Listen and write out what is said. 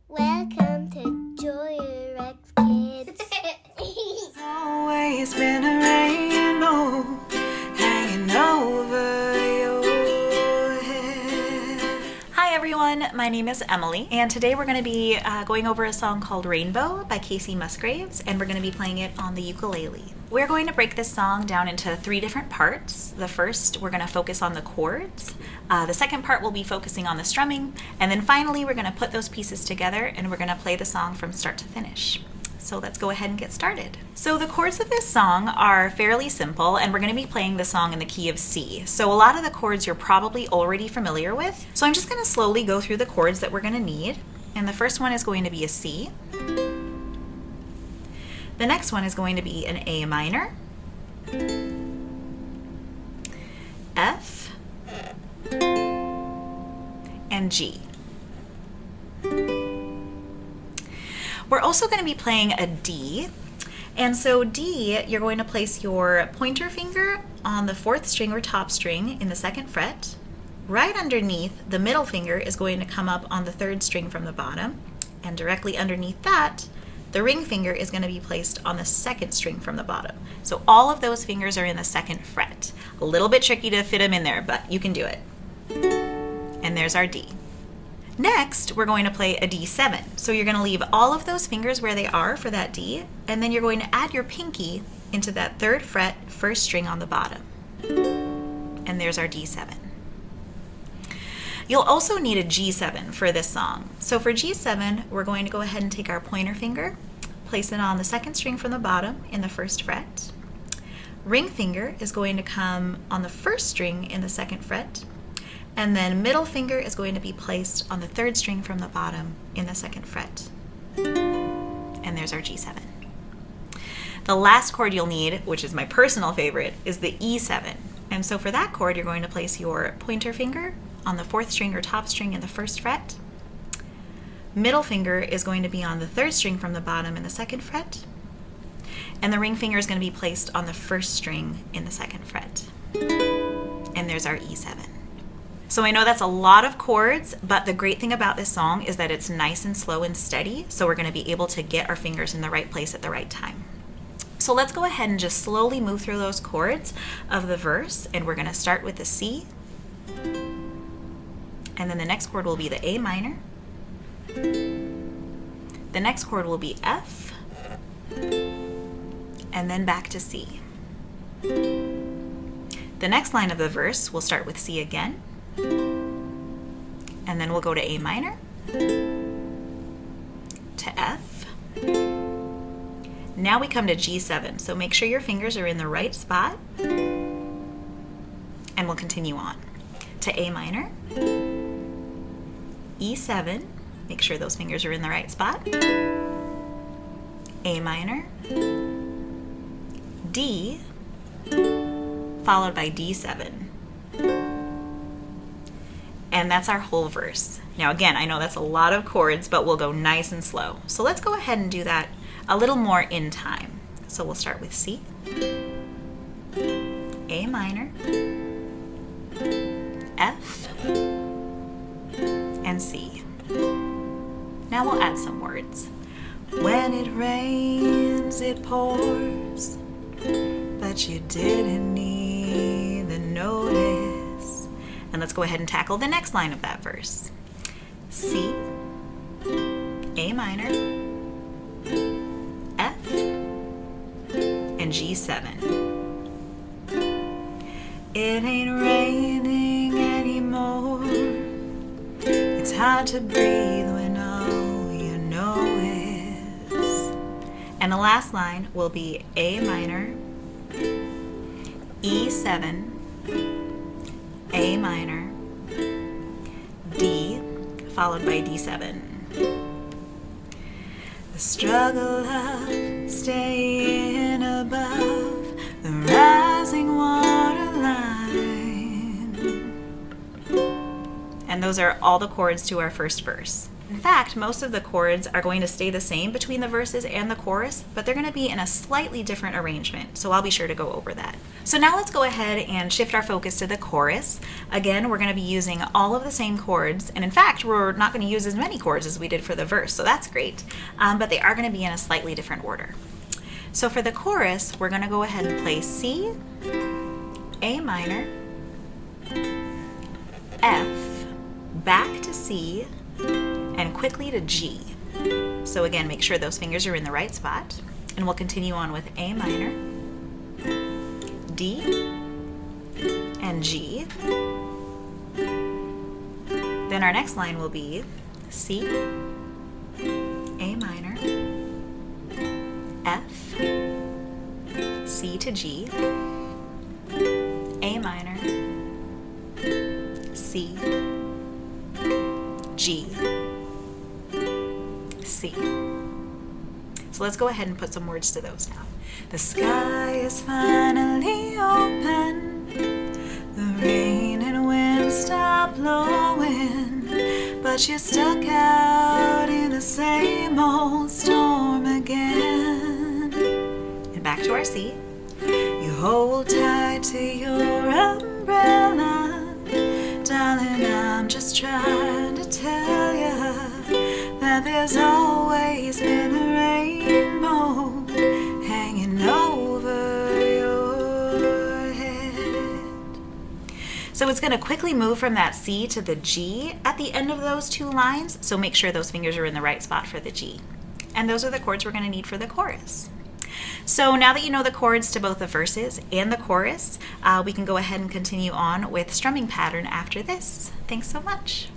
Welcome to JoyRx Kids. There's always been a rainbow hanging over your head. Hi everyone, my name is Emily, and today we're going to be going over a song called Rainbow by Kacey Musgraves, and we're going to be playing it on the ukulele. We're going to break this song down into 3 different parts. The first, we're going to focus on the chords. The second part, we'll be focusing on the strumming. And then finally, we're going to put those pieces together and we're going to play the song from start to finish. So let's go ahead and get started. So the chords of this song are fairly simple, and we're going to be playing the song in the key of C. So a lot of the chords you're probably already familiar with. So I'm just going to slowly go through the chords that we're going to need. And the first one is going to be a C. The next one is going to be an A minor, F, and G. We're also going to be playing a D. And so D, you're going to place your pointer finger on the 4th string or top string in the 2nd fret. Right underneath, the middle finger is going to come up on the 3rd string from the bottom. And directly underneath that, the ring finger is going to be placed on the 2nd string from the bottom. So all of those fingers are in the 2nd fret. A little bit tricky to fit them in there, but you can do it. And there's our D. Next, we're going to play a D7. So you're going to leave all of those fingers where they are for that D, and then you're going to add your pinky into that 3rd fret, 1st string on the bottom. And there's our D7. You'll also need a G7 for this song. So for G7, we're going to go ahead and take our pointer finger, place it on the 2nd string from the bottom in the 1st fret. Ring finger is going to come on the 1st string in the 2nd fret, and then middle finger is going to be placed on the 3rd string from the bottom in the 2nd fret. And there's our G7. The last chord you'll need, which is my personal favorite, is the E7. And so for that chord, you're going to place your pointer finger on the 4th string or top string in the 1st fret. Middle finger is going to be on the 3rd string from the bottom in the 2nd fret. And the ring finger is going to be placed on the 1st string in the 2nd fret. And there's our E7. So I know that's a lot of chords, but the great thing about this song is that it's nice and slow and steady, so we're going to be able to get our fingers in the right place at the right time. So let's go ahead and just slowly move through those chords of the verse, and we're going to start with the C. And then the next chord will be the A minor. The next chord will be F. And then back to C. The next line of the verse will start with C again. And then we'll go to A minor. To F. Now we come to G7. So make sure your fingers are in the right spot. And we'll continue on. To A minor. E7, make sure those fingers are in the right spot. A minor, D, followed by D7. And that's our whole verse. Now again, I know that's a lot of chords, but we'll go nice and slow. So let's go ahead and do that a little more in time. So we'll start with C, A minor, F, and C. Now we'll add some words. When it rains, it pours, but you didn't even notice. And let's go ahead and tackle the next line of that verse. C, A minor, F, and G7. It ain't raining anymore. It's hard to breathe when all you know is. And the last line will be A minor, E7, A minor, D, followed by D7. The struggle of staying above the rising water line. And those are all the chords to our first verse. In fact, most of the chords are going to stay the same between the verses and the chorus, but they're going to be in a slightly different arrangement, so I'll be sure to go over that. So now let's go ahead and shift our focus to the chorus. Again, we're going to be using all of the same chords, and in fact, we're not going to use as many chords as we did for the verse, so that's great, but they are going to be in a slightly different order. So for the chorus, we're going to go ahead and play C, A minor, F, back to C, and quickly to G. So again, make sure those fingers are in the right spot. And we'll continue on with A minor, D, and G. Then our next line will be C, A minor, F, C to G, A minor, C, G, C. So let's go ahead and put some words to those now. The sky is finally open, the rain and wind stop blowing, but you're stuck out in the same old storm again. And back to our C. You hold tight to your umbrella, darling, I'm just trying to tell you that there's always been a rainbow hanging over your head. So it's going to quickly move from that C to the G at the end of those two lines, so make sure those fingers are in the right spot for the G. And those are the chords we're going to need for the chorus. So now that you know the chords to both the verses and the chorus, we can go ahead and continue on with strumming pattern after this. Thanks so much.